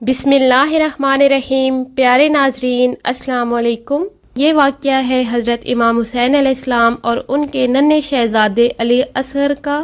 بسم اللہ الرحمن الرحیم۔ پیارے ناظرین السلام علیکم۔ یہ واقعہ ہے حضرت امام حسین علیہ السلام اور ان کے ننھے شہزادے علی اصغر کا،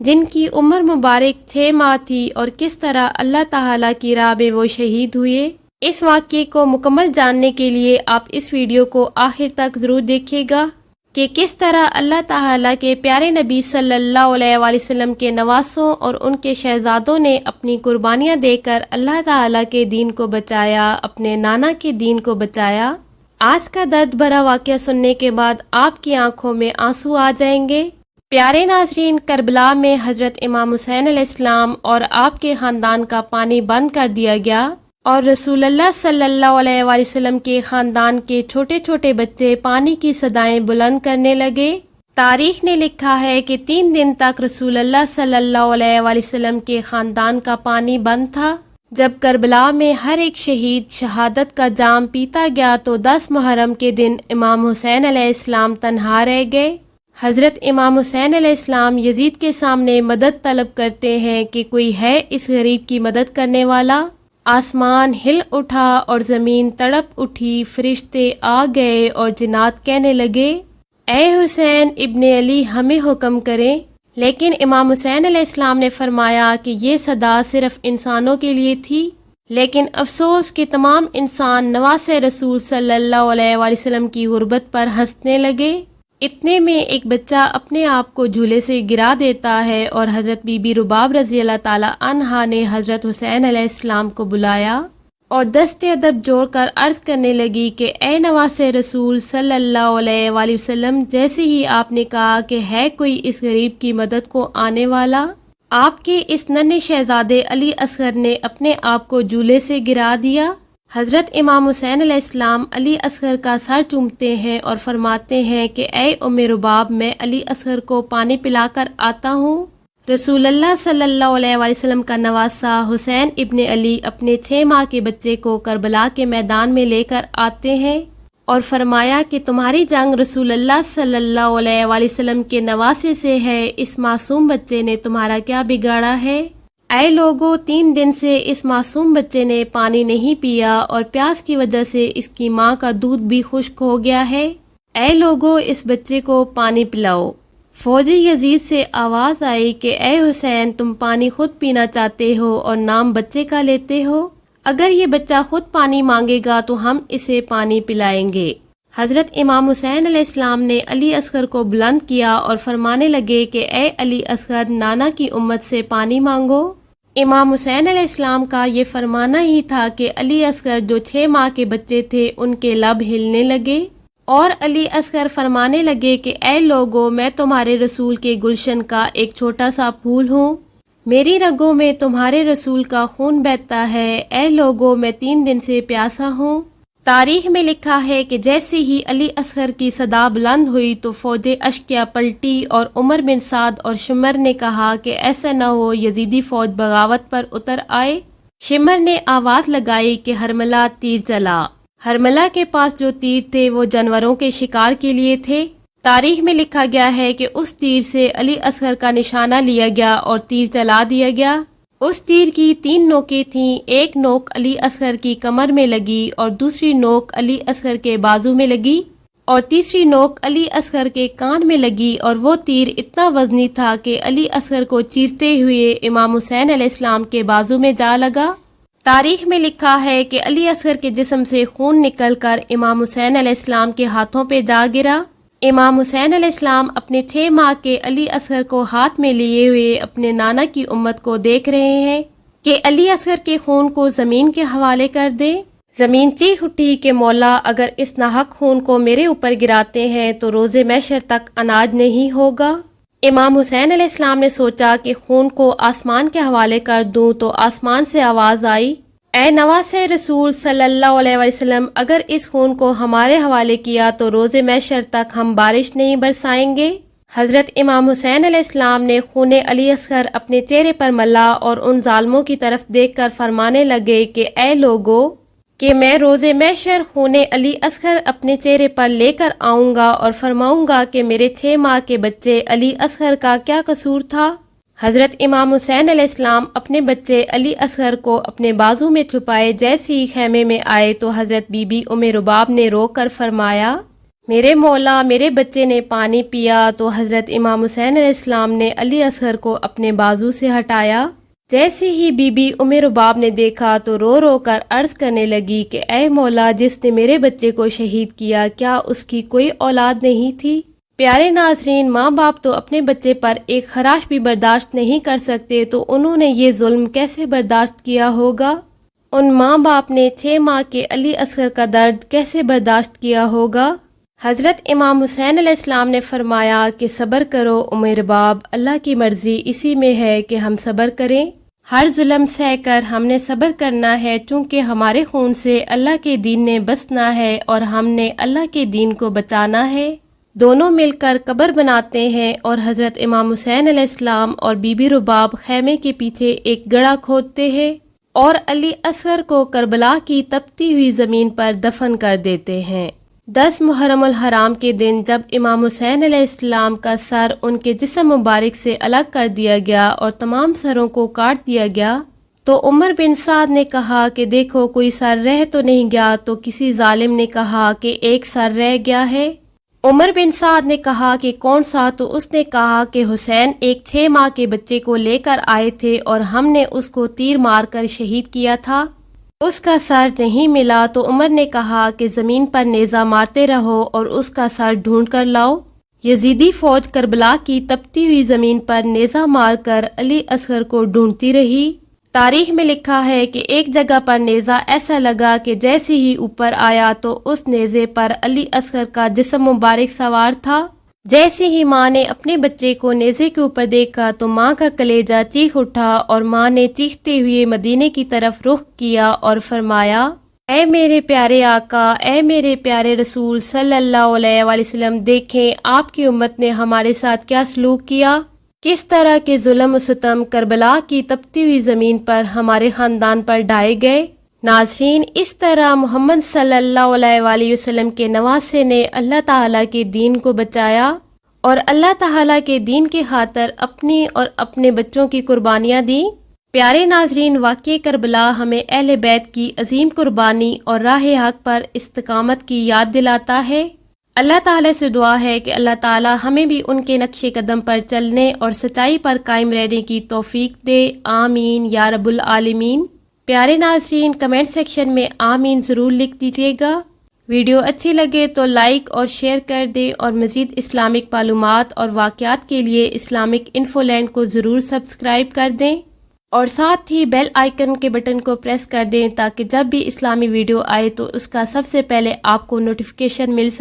جن کی عمر مبارک 6 ماہ تھی، اور کس طرح اللہ تعالیٰ کی راہ میں وہ شہید ہوئے۔ اس واقعے کو مکمل جاننے کے لیے آپ اس ویڈیو کو آخر تک ضرور دیکھیے گا کہ کس طرح اللہ تعالیٰ کے پیارے نبی صلی اللہ علیہ وآلہ وسلم کے نواسوں اور ان کے شہزادوں نے اپنی قربانیاں دے کر اللہ تعالیٰ کے دین کو بچایا، اپنے نانا کے دین کو بچایا۔ آج کا درد بھرا واقعہ سننے کے بعد آپ کی آنکھوں میں آنسو آ جائیں گے۔ پیارے ناظرین، کربلا میں حضرت امام حسین علیہ السلام اور آپ کے خاندان کا پانی بند کر دیا گیا، اور رسول اللہ صلی اللہ علیہ وآلہ وسلم کے خاندان کے چھوٹے چھوٹے بچے پانی کی صدائیں بلند کرنے لگے۔ تاریخ نے لکھا ہے کہ 3 دن تک رسول اللہ صلی اللہ علیہ وآلہ وسلم کے خاندان کا پانی بند تھا۔ جب کربلا میں ہر ایک شہید شہادت کا جام پیتا گیا تو 10 محرم کے دن امام حسین علیہ السلام تنہا رہ گئے۔ حضرت امام حسین علیہ السلام یزید کے سامنے مدد طلب کرتے ہیں کہ کوئی ہے اس غریب کی مدد کرنے والا۔ آسمان ہل اٹھا اور زمین تڑپ اٹھی، فرشتے آ گئے اور جنات کہنے لگے، اے حسین ابن علی ہمیں حکم کریں۔ لیکن امام حسین علیہ السلام نے فرمایا کہ یہ صدا صرف انسانوں کے لیے تھی، لیکن افسوس کہ تمام انسان نواسے رسول صلی اللہ علیہ وآلہ وسلم کی غربت پر ہنسنے لگے۔ اتنے میں ایک بچہ اپنے آپ کو جھولے سے گرا دیتا ہے، اور حضرت بی بی رباب رضی اللہ تعالی عنہا نے حضرت حسین علیہ السلام کو بلایا اور دست ادب جوڑ کر عرض کرنے لگی کہ اے نواس رسول صلی اللہ علیہ وآلہ وسلم، جیسے ہی آپ نے کہا کہ ہے کوئی اس غریب کی مدد کو آنے والا، آپ کے اس ننھے شہزادے علی اصغر نے اپنے آپ کو جھولے سے گرا دیا۔ حضرت امام حسین علیہ السلام علی اصغر کا سر چومتے ہیں اور فرماتے ہیں کہ اے ام رباب، میں علی اصغر کو پانی پلا کر آتا ہوں۔ رسول اللہ صلی اللہ علیہ وآلہ وسلم کا نواسا حسین ابن علی اپنے 6 ماہ کے بچے کو کربلا کے میدان میں لے کر آتے ہیں اور فرمایا کہ تمہاری جنگ رسول اللہ صلی اللہ علیہ وآلہ وسلم کے نواسے سے ہے، اس معصوم بچے نے تمہارا کیا بگاڑا ہے؟ اے لوگو، 3 دن سے اس معصوم بچے نے پانی نہیں پیا اور پیاس کی وجہ سے اس کی ماں کا دودھ بھی خشک ہو گیا ہے۔ اے لوگو، اس بچے کو پانی پلاؤ۔ فوجی یزید سے آواز آئی کہ اے حسین، تم پانی خود پینا چاہتے ہو اور نام بچے کا لیتے ہو؟ اگر یہ بچہ خود پانی مانگے گا تو ہم اسے پانی پلائیں گے۔ حضرت امام حسین علیہ السلام نے علی اصغر کو بلند کیا اور فرمانے لگے کہ اے علی اصغر، نانا کی امت سے پانی مانگو۔ امام حسین علیہ السلام کا یہ فرمانا ہی تھا کہ علی اصغر جو 6 ماہ کے بچے تھے ان کے لب ہلنے لگے، اور علی اصغر فرمانے لگے کہ اے لوگو، میں تمہارے رسول کے گلشن کا ایک چھوٹا سا پھول ہوں، میری رگوں میں تمہارے رسول کا خون بہتا ہے۔ اے لوگو، میں 3 دن سے پیاسا ہوں۔ تاریخ میں لکھا ہے کہ جیسے ہی علی اصغر کی صدا بلند ہوئی تو فوج اشکیا پلٹی، اور عمر بن سعد اور شمر نے کہا کہ ایسا نہ ہو یزیدی فوج بغاوت پر اتر آئے۔ شمر نے آواز لگائی کہ ہرملہ تیر چلا۔ ہرملہ کے پاس جو تیر تھے وہ جانوروں کے شکار کے لیے تھے۔ تاریخ میں لکھا گیا ہے کہ اس تیر سے علی اصغر کا نشانہ لیا گیا اور تیر چلا دیا گیا۔ اس تیر کی 3 نوکیں تھیں، ایک نوک علی اصغر کی کمر میں لگی، اور دوسری نوک علی اصغر کے بازو میں لگی، اور تیسری نوک علی اصغر کے کان میں لگی، اور وہ تیر اتنا وزنی تھا کہ علی اصغر کو چیرتے ہوئے امام حسین علیہ السلام کے بازو میں جا لگا۔ تاریخ میں لکھا ہے کہ علی اصغر کے جسم سے خون نکل کر امام حسین علیہ السلام کے ہاتھوں پہ جا گرا۔ امام حسین علیہ السلام اپنے 6 ماہ کے علی اصغر کو ہاتھ میں لیے ہوئے اپنے نانا کی امت کو دیکھ رہے ہیں کہ علی اصغر کے خون کو زمین کے حوالے کر دے۔ زمین چیخ اٹھی کہ مولا، اگر اس ناحق خون کو میرے اوپر گراتے ہیں تو روز محشر تک اناج نہیں ہوگا۔ امام حسین علیہ السلام نے سوچا کہ خون کو آسمان کے حوالے کر دوں، تو آسمان سے آواز آئی، اے نواس رسول صلی اللہ علیہ وسلم، اگر اس خون کو ہمارے حوالے کیا تو روز محشر تک ہم بارش نہیں برسائیں گے۔ حضرت امام حسین علیہ السلام نے خون علی اصغر اپنے چہرے پر ملا اور ان ظالموں کی طرف دیکھ کر فرمانے لگے کہ اے لوگو، کہ میں روز محشر خون علی اصغر اپنے چہرے پر لے کر آؤں گا اور فرماؤں گا کہ میرے 6 ماہ کے بچے علی اصغر کا کیا قصور تھا۔ حضرت امام حسین علیہ السلام اپنے بچے علی اصغر کو اپنے بازو میں چھپائے جیسے ہی خیمے میں آئے تو حضرت بی بی ام رباب نے رو کر فرمایا، میرے مولا میرے بچے نے پانی پیا۔ تو حضرت امام حسین علیہ السلام نے علی اصغر کو اپنے بازو سے ہٹایا۔ جیسے ہی بی بی ام رباب نے دیکھا تو رو رو کر عرض کرنے لگی کہ اے مولا، جس نے میرے بچے کو شہید کیا کیا اس کی کوئی اولاد نہیں تھی؟ پیارے ناظرین، ماں باپ تو اپنے بچے پر ایک خراش بھی برداشت نہیں کر سکتے، تو انہوں نے یہ ظلم کیسے برداشت کیا ہوگا؟ ان ماں باپ نے 6 ماہ کے علی اصغر کا درد کیسے برداشت کیا ہوگا؟ حضرت امام حسین علیہ السلام نے فرمایا کہ صبر کرو ام رباب، اللہ کی مرضی اسی میں ہے کہ ہم صبر کریں۔ ہر ظلم سہ کر ہم نے صبر کرنا ہے، چونکہ ہمارے خون سے اللہ کے دین نے بسنا ہے اور ہم نے اللہ کے دین کو بچانا ہے۔ دونوں مل کر قبر بناتے ہیں اور حضرت امام حسین علیہ السلام اور بی بی رباب خیمے کے پیچھے ایک گڑھا کھودتے ہیں اور علی اصغر کو کربلا کی تپتی ہوئی زمین پر دفن کر دیتے ہیں۔ 10 محرم الحرام کے دن جب امام حسین علیہ السلام کا سر ان کے جسم مبارک سے الگ کر دیا گیا اور تمام سروں کو کاٹ دیا گیا تو عمر بن سعد نے کہا کہ دیکھو کوئی سر رہ تو نہیں گیا، تو کسی ظالم نے کہا کہ ایک سر رہ گیا ہے۔ عمر بن سعد نے کہا کہ کون سا؟ تو اس نے کہا کہ حسین ایک 6 ماہ کے بچے کو لے کر آئے تھے اور ہم نے اس کو تیر مار کر شہید کیا تھا، اس کا سر نہیں ملا۔ تو عمر نے کہا کہ زمین پر نیزہ مارتے رہو اور اس کا سر ڈھونڈ کر لاؤ۔ یزیدی فوج کربلا کی تپتی ہوئی زمین پر نیزہ مار کر علی اصغر کو ڈھونڈتی رہی۔ تاریخ میں لکھا ہے کہ ایک جگہ پر نیزہ ایسا لگا کہ جیسے ہی اوپر آیا تو اس نیزے پر علی اصغر کا جسم مبارک سوار تھا۔ جیسے ہی ماں نے اپنے بچے کو نیزے کے اوپر دیکھا تو ماں کا کلیجہ چیخ اٹھا اور ماں نے چیختے ہوئے مدینے کی طرف رخ کیا اور فرمایا، اے میرے پیارے آقا، اے میرے پیارے رسول صلی اللہ علیہ وآلہ وسلم، دیکھیں آپ کی امت نے ہمارے ساتھ کیا سلوک کیا، کس طرح کے ظلم و ستم کربلا کی تپتی ہوئی زمین پر ہمارے خاندان پر ڈھائے گئے۔ ناظرین، اس طرح محمد صلی اللہ علیہ وآلہ وسلم کے نواسے نے اللہ تعالیٰ کے دین کو بچایا اور اللہ تعالیٰ کے دین کی خاطر اپنی اور اپنے بچوں کی قربانیاں دیں۔ پیارے ناظرین، واقعہ کربلا ہمیں اہل بیت کی عظیم قربانی اور راہ حق پر استقامت کی یاد دلاتا ہے۔ اللہ تعالیٰ سے دعا ہے کہ اللہ تعالیٰ ہمیں بھی ان کے نقش قدم پر چلنے اور سچائی پر قائم رہنے کی توفیق دے، آمین یا رب العالمین۔ پیارے ناظرین، کمنٹ سیکشن میں آمین ضرور لکھ دیجیے گا۔ ویڈیو اچھی لگے تو لائک اور شیئر کر دیں اور مزید اسلامک معلومات اور واقعات کے لیے اسلامک انفو لینڈ کو ضرور سبسکرائب کر دیں اور ساتھ ہی بیل آئیکن کے بٹن کو پریس کر دیں تاکہ جب بھی اسلامی ویڈیو آئے تو اس کا سب سے پہلے آپ کو نوٹیفیکیشن مل سکے۔